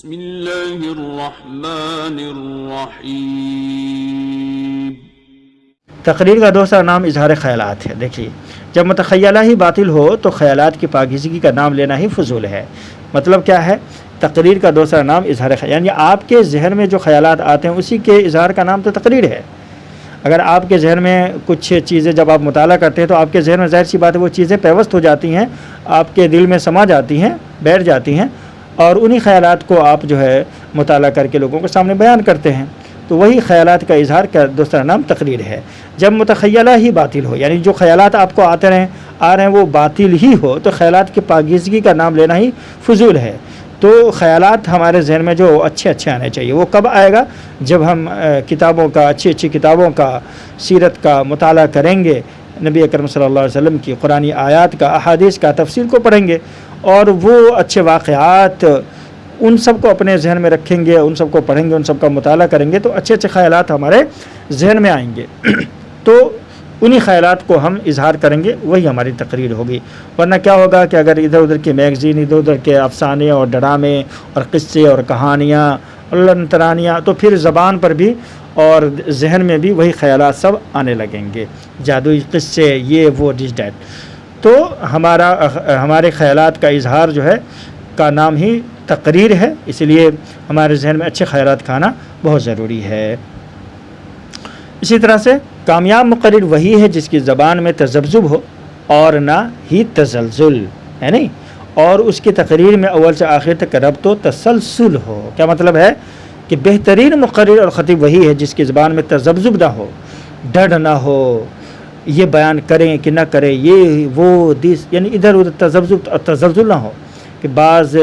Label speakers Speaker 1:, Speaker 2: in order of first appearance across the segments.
Speaker 1: بسم اللہ الرحمن الرحیم۔
Speaker 2: تقریر کا دوسرا نام اظہار خیالات ہے۔ دیکھیے، جب متخیلہ ہی باطل ہو تو خیالات کی پاکیزگی کا نام لینا ہی فضول ہے۔ مطلب کیا ہے؟ تقریر کا دوسرا نام اظہار خیال، یعنی آپ کے ذہن میں جو خیالات آتے ہیں اسی کے اظہار کا نام تو تقریر ہے۔ اگر آپ کے ذہن میں کچھ چیزیں جب آپ مطالعہ کرتے ہیں تو آپ کے ذہن میں ظاہر سی بات ہے وہ چیزیں پیوست ہو جاتی ہیں، آپ کے دل میں سما جاتی ہیں، بیٹھ جاتی ہیں، اور انہی خیالات کو آپ جو ہے مطالعہ کر کے لوگوں کے سامنے بیان کرتے ہیں، تو وہی خیالات کا اظہار کا دوسرا نام تقریر ہے۔ جب متخیلہ ہی باطل ہو، یعنی جو خیالات آپ کو آ رہے ہیں وہ باطل ہی ہو، تو خیالات کی پاکیزگی کا نام لینا ہی فضول ہے۔ تو خیالات ہمارے ذہن میں جو اچھے آنے چاہیے، وہ کب آئے گا؟ جب ہم کتابوں کا، اچھی کتابوں کا، سیرت کا مطالعہ کریں گے، نبی اکرم صلی اللہ علیہ وسلم کی قرآنی آیات کا، احادیث کا تفسیر کو پڑھیں گے، اور وہ اچھے واقعات ان سب کو اپنے ذہن میں رکھیں گے، ان سب کو پڑھیں گے، ان سب کا مطالعہ کریں گے، تو اچھے خیالات ہمارے ذہن میں آئیں گے۔ تو انہی خیالات کو ہم اظہار کریں گے، وہی ہماری تقریر ہوگی۔ ورنہ کیا ہوگا کہ اگر ادھر ادھر کے میگزین، ادھر ادھر کے افسانے اور ڈرامے اور قصے اور کہانیاں اور لنترانیاں، تو پھر زبان پر بھی اور ذہن میں بھی وہی خیالات سب آنے لگیں گے، جادوئی قصے، یہ وہ ڈش ڈیٹ۔ تو ہمارے خیالات کا اظہار جو ہے کا نام ہی تقریر ہے، اس لیے ہمارے ذہن میں اچھے خیالات کا آنا بہت ضروری ہے۔ اسی طرح سے کامیاب مقرر وہی ہے جس کی زبان میں تذبذب ہو اور نہ ہی تزلزل، ہے نہیں، اور اس کی تقریر میں اول سے آخر تک ربط و تسلسل ہو۔ کیا مطلب ہے؟ کہ بہترین مقرر اور خطیب وہی ہے جس کی زبان میں تذبذب نہ ہو، ڈر نہ ہو، یہ بیان کریں کہ نہ کریں، یہ وہ دیس، یعنی ادھر ادھر تذبذب اور تزلزل نہ ہو، کہ بعض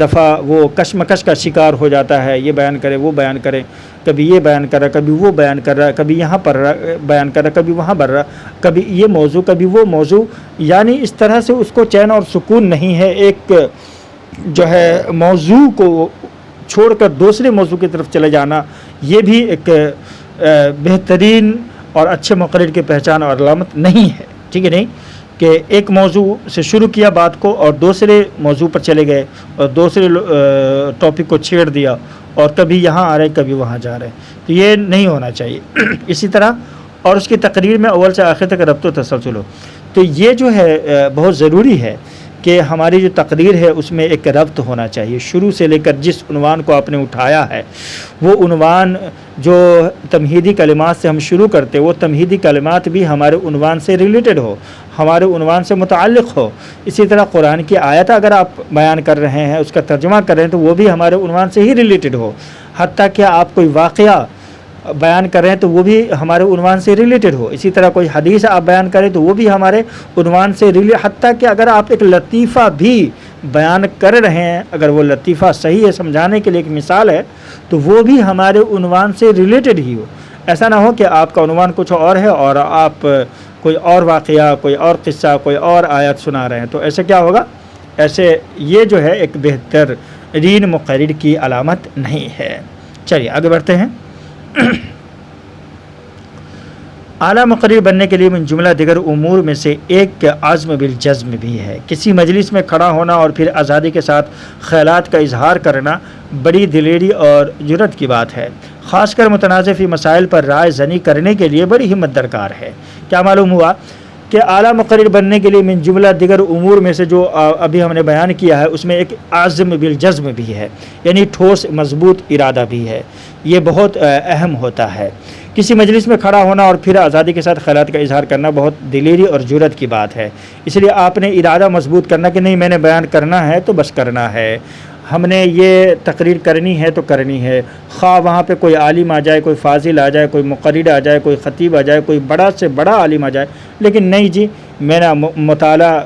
Speaker 2: دفعہ وہ کشمکش کا شکار ہو جاتا ہے، یہ بیان کرے وہ بیان کرے، کبھی یہ بیان کر رہا، کبھی وہ بیان کر رہا، کبھی یہاں پر بیان کر رہا، کبھی وہاں بڑھ رہا، کبھی یہ موضوع کبھی وہ موضوع، یعنی اس طرح سے اس کو چین اور سکون نہیں ہے۔ ایک جو ہے موضوع کو چھوڑ کر دوسرے موضوع کی طرف چلے جانا، یہ بھی ایک بہترین اور اچھے مقرر کی پہچان اور علامت نہیں ہے، ٹھیک ہے نہیں؟ کہ ایک موضوع سے شروع کیا بات کو اور دوسرے موضوع پر چلے گئے اور دوسرے ٹاپک کو چھیڑ دیا، اور کبھی یہاں آ رہے کبھی وہاں جا رہے، تو یہ نہیں ہونا چاہیے۔ اسی طرح اور اس کی تقریر میں اول سے آخر تک ربط و تسلسل ہو۔ تو یہ جو ہے بہت ضروری ہے کہ ہماری جو تقریر ہے اس میں ایک ربط ہونا چاہیے، شروع سے لے کر جس عنوان کو آپ نے اٹھایا ہے، وہ عنوان جو تمہیدی کلمات سے ہم شروع کرتے، وہ تمہیدی کلمات بھی ہمارے عنوان سے ریلیٹڈ ہو، ہمارے عنوان سے متعلق ہو۔ اسی طرح قرآن کی آیت اگر آپ بیان کر رہے ہیں، اس کا ترجمہ کر رہے ہیں، تو وہ بھی ہمارے عنوان سے ہی ریلیٹڈ ہو۔ حتیٰ کہ آپ کوئی واقعہ بیان کر رہے ہیں تو وہ بھی ہمارے عنوان سے ریلیٹڈ ہو۔ اسی طرح کوئی حدیث آپ بیان کریں تو وہ بھی ہمارے عنوان سے حتیٰ کہ اگر آپ ایک لطیفہ بھی بیان کر رہے ہیں، اگر وہ لطیفہ صحیح ہے، سمجھانے کے لیے ایک مثال ہے، تو وہ بھی ہمارے عنوان سے ریلیٹڈ ہی ہو۔ ایسا نہ ہو کہ آپ کا عنوان کچھ اور ہے اور آپ کوئی اور واقعہ، کوئی اور قصہ، کوئی اور آیت سنا رہے ہیں، تو ایسے کیا ہوگا؟ ایسے یہ جو ہے ایک بہترین مقرر کی علامت نہیں ہے۔ چلیے آگے بڑھتے ہیں۔ اعلیٰ مقرر بننے کے لیے من جملہ دیگر امور میں سے ایک عزم بالجزم بھی ہے۔ کسی مجلس میں کھڑا ہونا اور پھر آزادی کے ساتھ خیالات کا اظہار کرنا بڑی دلیری اور جرأت کی بات ہے، خاص کر متنازع فی مسائل پر رائے زنی کرنے کے لیے بڑی ہمت درکار ہے۔ کیا معلوم ہوا کہ اعلیٰ مقرر بننے کے لیے من جملہ دیگر امور میں سے جو ابھی ہم نے بیان کیا ہے اس میں ایک عزم بالجزم بھی ہے، یعنی ٹھوس مضبوط ارادہ بھی ہے۔ یہ بہت اہم ہوتا ہے۔ کسی مجلس میں کھڑا ہونا اور پھر آزادی کے ساتھ خیالات کا اظہار کرنا بہت دلیری اور جرأت کی بات ہے، اس لیے آپ نے ارادہ مضبوط کرنا کہ نہیں، میں نے بیان کرنا ہے تو بس کرنا ہے، ہم نے یہ تقریر کرنی ہے تو کرنی ہے، خواہ وہاں پہ کوئی عالم آ جائے، کوئی فاضل آ جائے، کوئی مقرر آ جائے، کوئی خطیب آ جائے، کوئی بڑا سے بڑا عالم آ جائے، لیکن نہیں جی، میرا مطالعہ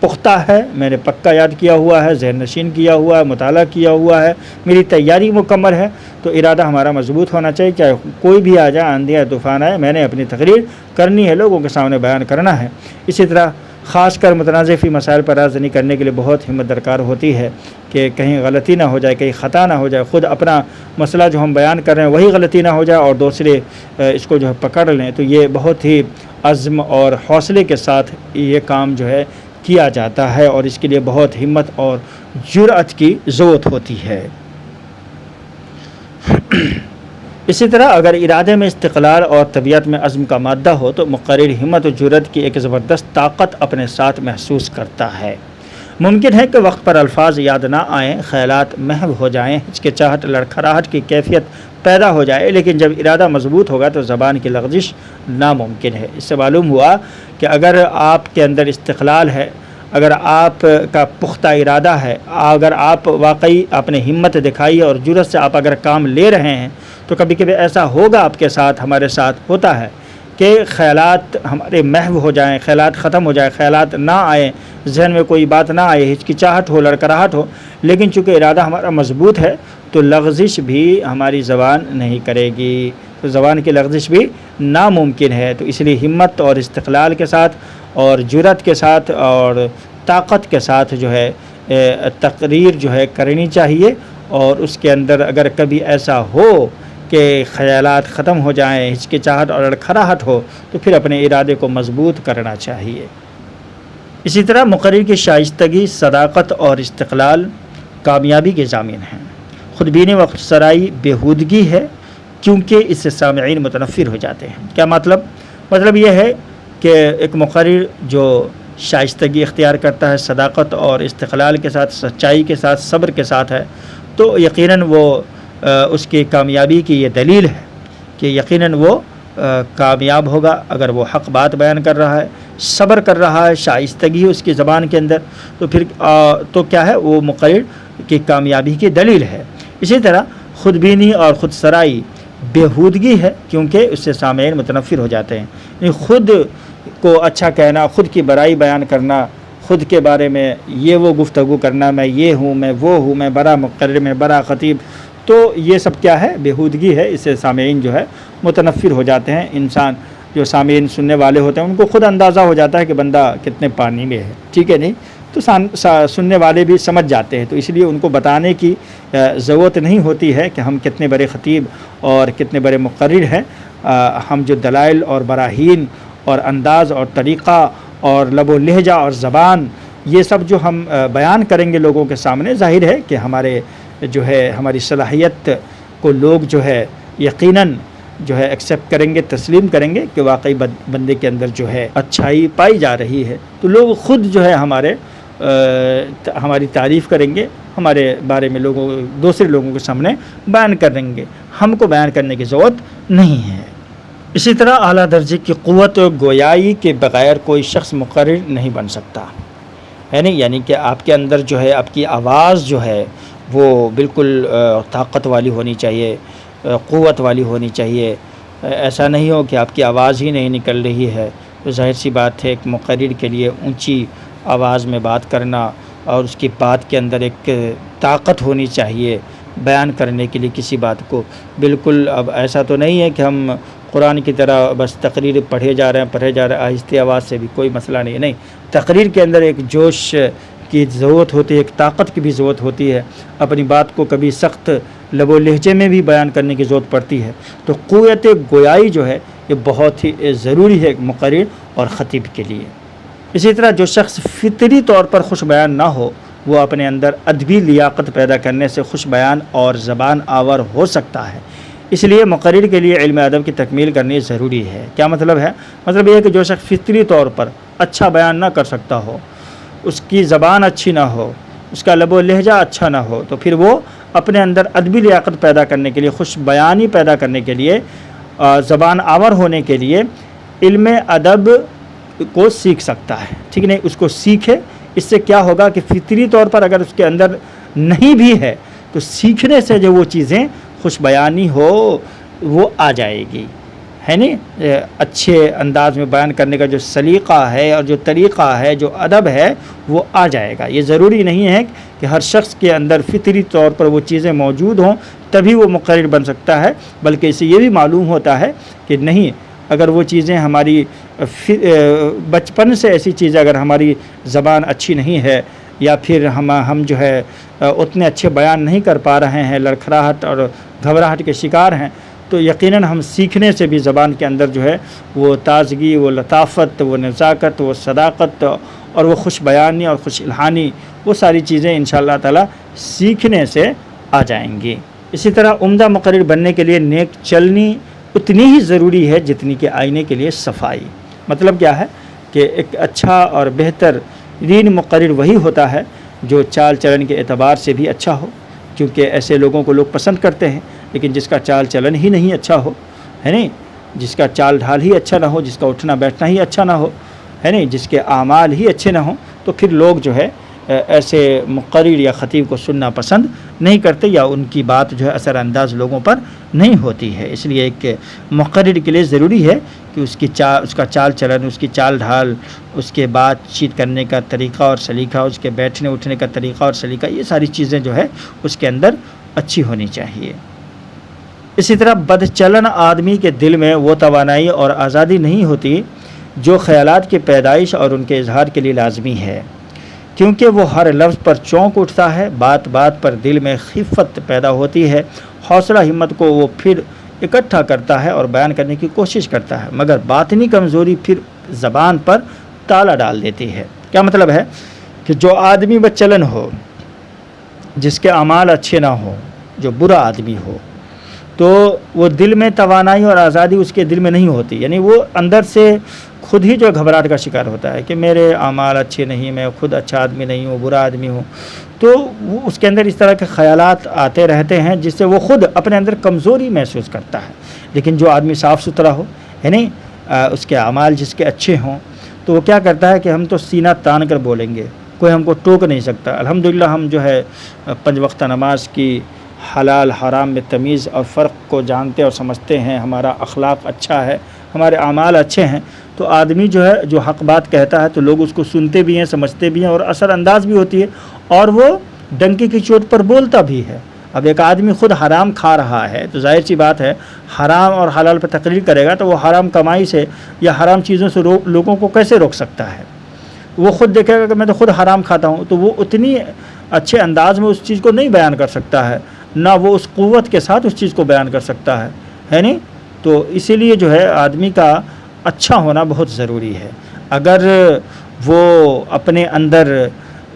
Speaker 2: پختہ ہے، میں نے پکا یاد کیا ہوا ہے، ذہن نشین کیا ہوا ہے، مطالعہ کیا ہوا ہے، میری تیاری مکمل ہے، تو ارادہ ہمارا مضبوط ہونا چاہیے، چاہے کوئی بھی آ جائے، آندھی یا طوفان آئے، میں نے اپنی تقریر کرنی ہے، لوگوں کے سامنے بیان کرنا ہے۔ اسی طرح خاص کر متنازع فی مسائل پر رائے زنی کرنے کے لیے بہت ہمت درکار ہوتی ہے کہ کہیں غلطی نہ ہو جائے، کہیں خطا نہ ہو جائے، خود اپنا مسئلہ جو ہم بیان کر رہے ہیں وہی غلطی نہ ہو جائے اور دوسرے اس کو جو ہے پکڑ لیں، تو یہ بہت ہی عزم اور حوصلے کے ساتھ یہ کام جو ہے کیا جاتا ہے، اور اس کے لیے بہت ہمت اور جرأت کی ضرورت ہوتی ہے۔ اسی طرح اگر ارادے میں استقلال اور طبیعت میں عزم کا مادہ ہو تو مقرر ہمت و جرأت کی ایک زبردست طاقت اپنے ساتھ محسوس کرتا ہے۔ ممکن ہے کہ وقت پر الفاظ یاد نہ آئیں، خیالات محو ہو جائیں، ہچکچاہٹ لڑکھڑاہٹ کی کیفیت پیدا ہو جائے، لیکن جب ارادہ مضبوط ہوگا تو زبان کی لغزش ناممکن ہے۔ اس سے معلوم ہوا کہ اگر آپ کے اندر استقلال ہے، اگر آپ کا پختہ ارادہ ہے، اگر آپ واقعی اپنے ہمت دکھائی اور جرأت سے آپ اگر کام لے رہے ہیں تو کبھی کبھی ایسا ہوگا آپ کے ساتھ، ہمارے ساتھ ہوتا ہے کہ خیالات ہمارے محو ہو جائیں، خیالات ختم ہو جائیں، خیالات نہ آئیں، ذہن میں کوئی بات نہ آئے، ہچکچاہٹ ہو، لڑکراہٹ ہو، لیکن چونکہ ارادہ ہمارا مضبوط ہے تو لغزش بھی ہماری زبان نہیں کرے گی، تو زبان کی لغزش بھی ناممکن ہے۔ تو اس لیے ہمت اور استقلال کے ساتھ اور جرأت کے ساتھ اور طاقت کے ساتھ جو ہے تقریر جو ہے کرنی چاہیے، اور اس کے اندر اگر کبھی ایسا ہو کہ خیالات ختم ہو جائیں، ہچکچاہٹ اور لڑکھڑاہٹ ہو تو پھر اپنے ارادے کو مضبوط کرنا چاہیے۔ اسی طرح مقرر کی شائستگی، صداقت اور استقلال کامیابی کے ضامن ہیں۔ خود بینی و خودسرائی بیہودگی ہے کیونکہ اس سے سامعین متنفر ہو جاتے ہیں۔ کیا مطلب یہ ہے کہ ایک مقرر جو شائستگی اختیار کرتا ہے، صداقت اور استقلال کے ساتھ، سچائی کے ساتھ، صبر کے ساتھ ہے، تو یقیناً وہ اس کی کامیابی کی یہ دلیل ہے کہ یقیناً وہ کامیاب ہوگا اگر وہ حق بات بیان کر رہا ہے، صبر کر رہا ہے، شائستگی اس کی زبان کے اندر، تو پھر تو کیا ہے، وہ مقرر کی کامیابی کی دلیل ہے۔ اسی طرح خود بینی اور خود سرائی بیہودگی ہے کیونکہ اس سے سامعین متنفر ہو جاتے ہیں، یعنی خود کو اچھا کہنا، خود کی برائی بیان کرنا، خود کے بارے میں یہ وہ گفتگو کرنا، میں یہ ہوں، میں وہ ہوں، میں بڑا مقرر، میں بڑا خطیب، تو یہ سب کیا ہے، بیہودگی ہے، اس سے سامعین جو ہے متنفر ہو جاتے ہیں۔ انسان جو سامعین سننے والے ہوتے ہیں ان کو خود اندازہ ہو جاتا ہے کہ بندہ کتنے پانی میں ہے، ٹھیک ہے نہیں، تو سننے والے بھی سمجھ جاتے ہیں، تو اس لیے ان کو بتانے کی ضرورت نہیں ہوتی ہے کہ ہم کتنے بڑے خطیب اور کتنے بڑے مقرر ہیں۔ ہم جو دلائل اور براہین اور انداز اور طریقہ اور لب و لہجہ اور زبان یہ سب جو ہم بیان کریں گے لوگوں کے سامنے، ظاہر ہے کہ ہماری صلاحیت کو لوگ جو ہے یقیناً جو ہے ایکسیپٹ کریں گے، تسلیم کریں گے کہ واقعی بندے کے اندر جو ہے اچھائی پائی جا رہی ہے، تو لوگ خود جو ہے ہماری تعریف کریں گے، ہمارے بارے میں دوسرے لوگوں کے سامنے بیان کریں گے، ہم کو بیان کرنے کی ضرورت نہیں ہے۔ اسی طرح اعلیٰ درجے کی قوت و گویائی کے بغیر کوئی شخص مقرر نہیں بن سکتا، یعنی کہ آپ کے اندر جو ہے آپ کی آواز جو ہے وہ بالکل طاقت والی ہونی چاہیے، قوت والی ہونی چاہیے، ایسا نہیں ہو کہ آپ کی آواز ہی نہیں نکل رہی ہے، تو ظاہر سی بات ہے ایک مقرر کے لیے اونچی آواز میں بات کرنا اور اس کی بات کے اندر ایک طاقت ہونی چاہیے بیان کرنے کے لیے کسی بات کو۔ بالکل اب ایسا تو نہیں ہے کہ ہم قرآن کی طرح بس تقریر پڑھے جا رہے ہیں آہستہ آواز سے بھی کوئی مسئلہ نہیں، تقریر کے اندر ایک جوش کی ضرورت ہوتی ہے، ایک طاقت کی بھی ضرورت ہوتی ہے، اپنی بات کو کبھی سخت لب و لہجے میں بھی بیان کرنے کی ضرورت پڑتی ہے، تو قوت گویائی جو ہے یہ بہت ہی ضروری ہے مقرر اور خطیب کے لیے۔ اسی طرح جو شخص فطری طور پر خوش بیان نہ ہو وہ اپنے اندر ادبی لیاقت پیدا کرنے سے خوش بیان اور زبان آور ہو سکتا ہے، اس لیے مقرر کے لیے علم ادب کی تکمیل کرنی ضروری ہے۔ کیا مطلب ہے؟ مطلب یہ ہے کہ جو شخص فطری طور پر اچھا بیان نہ کر سکتا ہو، اس کی زبان اچھی نہ ہو، اس کا لب و لہجہ اچھا نہ ہو، تو پھر وہ اپنے اندر ادبی لیاقت پیدا کرنے کے لیے، خوش بیانی پیدا کرنے کے لیے، زبان آور ہونے کے لیے علم ادب کو سیکھ سکتا ہے، ٹھیک نہیں، اس کو سیکھے۔ اس سے کیا ہوگا کہ فطری طور پر اگر اس کے اندر نہیں بھی ہے تو سیکھنے سے جو وہ چیزیں خوش بیانی ہو وہ آ جائے گی، ہے نہیں، اچھے انداز میں بیان کرنے کا جو سلیقہ ہے اور جو طریقہ ہے، جو ادب ہے وہ آ جائے گا۔ یہ ضروری نہیں ہے کہ ہر شخص کے اندر فطری طور پر وہ چیزیں موجود ہوں تبھی وہ مقرر بن سکتا ہے، بلکہ اسے یہ بھی معلوم ہوتا ہے کہ نہیں، اگر وہ چیزیں ہماری بچپن سے ایسی چیزیں اگر ہماری زبان اچھی نہیں ہے یا پھر ہم جو ہے اتنے اچھے بیان نہیں کر پا رہے ہیں، لڑکھڑاہٹ اور گھبراہٹ کے شکار ہیں، تو یقیناً ہم سیکھنے سے بھی زبان کے اندر جو ہے وہ تازگی، وہ لطافت، وہ نزاکت، وہ صداقت اور وہ خوش بیانی اور خوش الحانی، وہ ساری چیزیں انشاءاللہ تعالی سیکھنے سے آ جائیں گی۔ اسی طرح عمدہ مقرر بننے کے لیے نیک چلنی اتنی ہی ضروری ہے جتنی کہ آئینے کے لیے صفائی۔ مطلب کیا ہے کہ ایک اچھا اور بہترین مقرر وہی ہوتا ہے جو چال چلن کے اعتبار سے بھی اچھا ہو، کیونکہ ایسے لوگوں کو لوگ پسند کرتے ہیں، لیکن جس کا چال چلن ہی نہیں اچھا ہو، ہے نہیں، جس کا چال ڈھال ہی اچھا نہ ہو، جس کا اٹھنا بیٹھنا ہی اچھا نہ ہو، ہے نہیں، جس کے اعمال ہی اچھے نہ ہوں، تو پھر لوگ جو ہے ایسے مقرر یا خطیب کو سننا پسند نہیں کرتے، یا ان کی بات جو ہے اثر انداز لوگوں پر نہیں ہوتی ہے۔ اس لیے ایک مقرر کے لیے ضروری ہے کہ اس کا چال چلن، اس کی چال ڈھال، اس کے بات چیت کرنے کا طریقہ اور سلیقہ، اس کے بیٹھنے اٹھنے کا طریقہ اور سلیقہ، یہ ساری چیزیں جو ہے اس کے اندر اچھی ہونی چاہیے۔ اسی طرح بد چلن آدمی کے دل میں وہ توانائی اور آزادی نہیں ہوتی جو خیالات کی پیدائش اور ان کے اظہار کے لیے لازمی ہے، کیونکہ وہ ہر لفظ پر چونک اٹھتا ہے، بات بات پر دل میں خفت پیدا ہوتی ہے، حوصلہ ہمت کو وہ پھر اکٹھا کرتا ہے اور بیان کرنے کی کوشش کرتا ہے، مگر باطنی کمزوری پھر زبان پر تالا ڈال دیتی ہے۔ کیا مطلب ہے کہ جو آدمی بد چلن ہو، جس کے اعمال اچھے نہ ہوں، جو برا آدمی ہو، تو وہ دل میں توانائی اور آزادی اس کے دل میں نہیں ہوتی، یعنی وہ اندر سے خود ہی جو گھبراہٹ کا شکار ہوتا ہے کہ میرے اعمال اچھے نہیں، میں خود اچھا آدمی نہیں ہوں، برا آدمی ہوں، تو وہ اس کے اندر اس طرح کے خیالات آتے رہتے ہیں جس سے وہ خود اپنے اندر کمزوری محسوس کرتا ہے۔ لیکن جو آدمی صاف ستھرا ہو، یعنی اس کے اعمال جس کے اچھے ہوں، تو وہ کیا کرتا ہے کہ ہم تو سینہ تان کر بولیں گے، کوئی ہم کو ٹوک نہیں سکتا، الحمدللہ ہم جو ہے 5 وقتہ نماز کی حلال حرام میں تمیز اور فرق کو جانتے اور سمجھتے ہیں، ہمارا اخلاق اچھا ہے، ہمارے اعمال اچھے ہیں، تو آدمی جو ہے جو حق بات کہتا ہے تو لوگ اس کو سنتے بھی ہیں، سمجھتے بھی ہیں، اور اثر انداز بھی ہوتی ہے، اور وہ ڈنکی کی چوٹ پر بولتا بھی ہے۔ اب ایک آدمی خود حرام کھا رہا ہے تو ظاہر سی بات ہے حرام اور حلال پہ تقریر کرے گا تو وہ حرام کمائی سے یا حرام چیزوں سے لوگوں کو کیسے روک سکتا ہے؟ وہ خود دیکھے گا کہ میں تو خود حرام کھاتا ہوں، تو وہ اتنی اچھے انداز میں اس چیز کو نہیں بیان کر سکتا ہے، نہ وہ اس قوت کے ساتھ اس چیز کو بیان کر سکتا ہے نہیں؟ تو اسی لیے جو ہے آدمی کا اچھا ہونا بہت ضروری ہے۔ اگر وہ اپنے اندر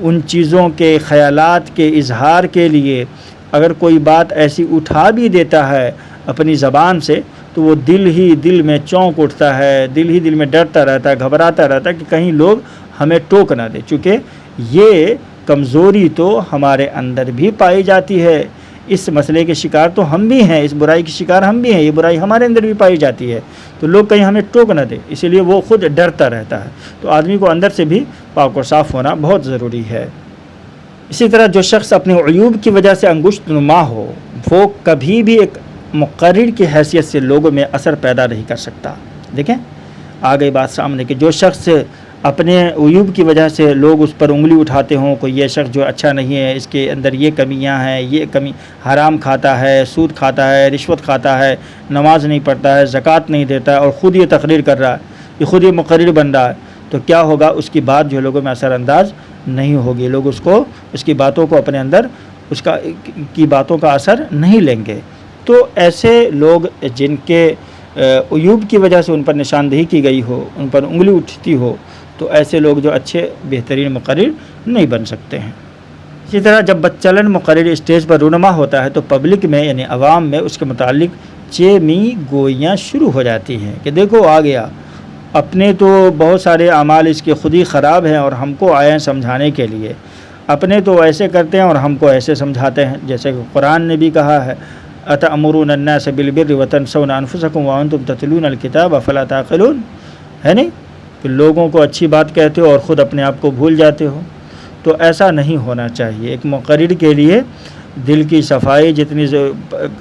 Speaker 2: ان چیزوں کے خیالات کے اظہار کے لیے اگر کوئی بات ایسی اٹھا بھی دیتا ہے اپنی زبان سے، تو وہ دل میں چونک اٹھتا ہے، دل میں ڈرتا رہتا ہے، گھبراتا رہتا ہے کہ کہیں لوگ ہمیں ٹوک نہ دے، چونکہ یہ کمزوری تو ہمارے اندر بھی پائی جاتی ہے، اس مسئلے کے شکار تو ہم بھی ہیں، اس برائی کے شکار ہم بھی ہیں، یہ برائی ہمارے اندر بھی پائی جاتی ہے، تو لوگ کہیں ہمیں ٹوک نہ دے، اسی لیے وہ خود ڈرتا رہتا ہے۔ تو آدمی کو اندر سے بھی پاک و صاف ہونا بہت ضروری ہے۔ اسی طرح جو شخص اپنے عیوب کی وجہ سے انگشت نما ہو، وہ کبھی بھی ایک مقرر کی حیثیت سے لوگوں میں اثر پیدا نہیں کر سکتا۔ دیکھیں آ گئی بات سامنے کہ جو شخص اپنے عیوب کی وجہ سے لوگ اس پر انگلی اٹھاتے ہوں، کوئی یہ شخص جو اچھا نہیں ہے، اس کے اندر یہ کمیاں ہیں، یہ کمی، حرام کھاتا ہے، سود کھاتا ہے، رشوت کھاتا ہے، نماز نہیں پڑھتا ہے، زکوٰۃ نہیں دیتا ہے، اور خود یہ تقریر کر رہا ہے، یہ خود یہ مقرر بن رہا ہے، تو کیا ہوگا؟ اس کی بات جو لوگوں میں اثر انداز نہیں ہوگی، لوگ اس کی باتوں کو اپنے اندر کی باتوں کا اثر نہیں لیں گے۔ تو ایسے لوگ جن کے عیوب کی وجہ سے ان پر نشاندہی کی گئی ہو، ان پر انگلی اٹھتی ہو، تو ایسے لوگ جو اچھے بہترین مقرر نہیں بن سکتے ہیں۔ اسی طرح جب بدچلن مقرر اسٹیج پر رونما ہوتا ہے تو پبلک میں یعنی عوام میں اس کے متعلق چیمی گوئیاں شروع ہو جاتی ہیں کہ دیکھو آ گیا، اپنے تو بہت سارے اعمال اس کے خود ہی خراب ہیں اور ہم کو آئے ہیں سمجھانے کے لیے، اپنے تو ایسے کرتے ہیں اور ہم کو ایسے سمجھاتے ہیں، جیسے کہ قرآن نے بھی کہا ہے اتأمرون الناس بالبر وتنسون انفسکم وانتم تتلون الکتاب افلا تعقلون، ہے نہیں؟ کہ لوگوں کو اچھی بات کہتے ہو اور خود اپنے آپ کو بھول جاتے ہو، تو ایسا نہیں ہونا چاہیے۔ ایک مقرر کے لیے دل کی صفائی جتنی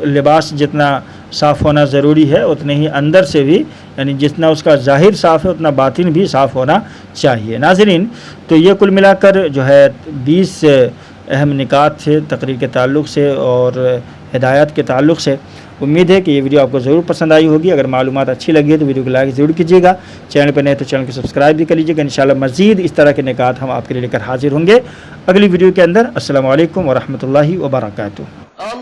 Speaker 2: لباس جتنا صاف ہونا ضروری ہے، اتنے ہی اندر سے بھی یعنی جتنا اس کا ظاہر صاف ہے اتنا باطن بھی صاف ہونا چاہیے۔ ناظرین، تو یہ کل ملا کر جو ہے 20 اہم نکات تھے تقریر کے تعلق سے اور ہدایات کے تعلق سے۔ امید ہے کہ یہ ویڈیو آپ کو ضرور پسند آئی ہوگی۔ اگر معلومات اچھی لگی ہے تو ویڈیو کو لائک ضرور کیجیے گا، چینل پہ نئے تو چینل کو سبسکرائب بھی کر لیجیے گا۔ انشاءاللہ مزید اس طرح کے نکات ہم آپ کے لیے لے کر حاضر ہوں گے اگلی ویڈیو کے اندر۔ السلام علیکم ورحمۃ اللہ وبرکاتہ۔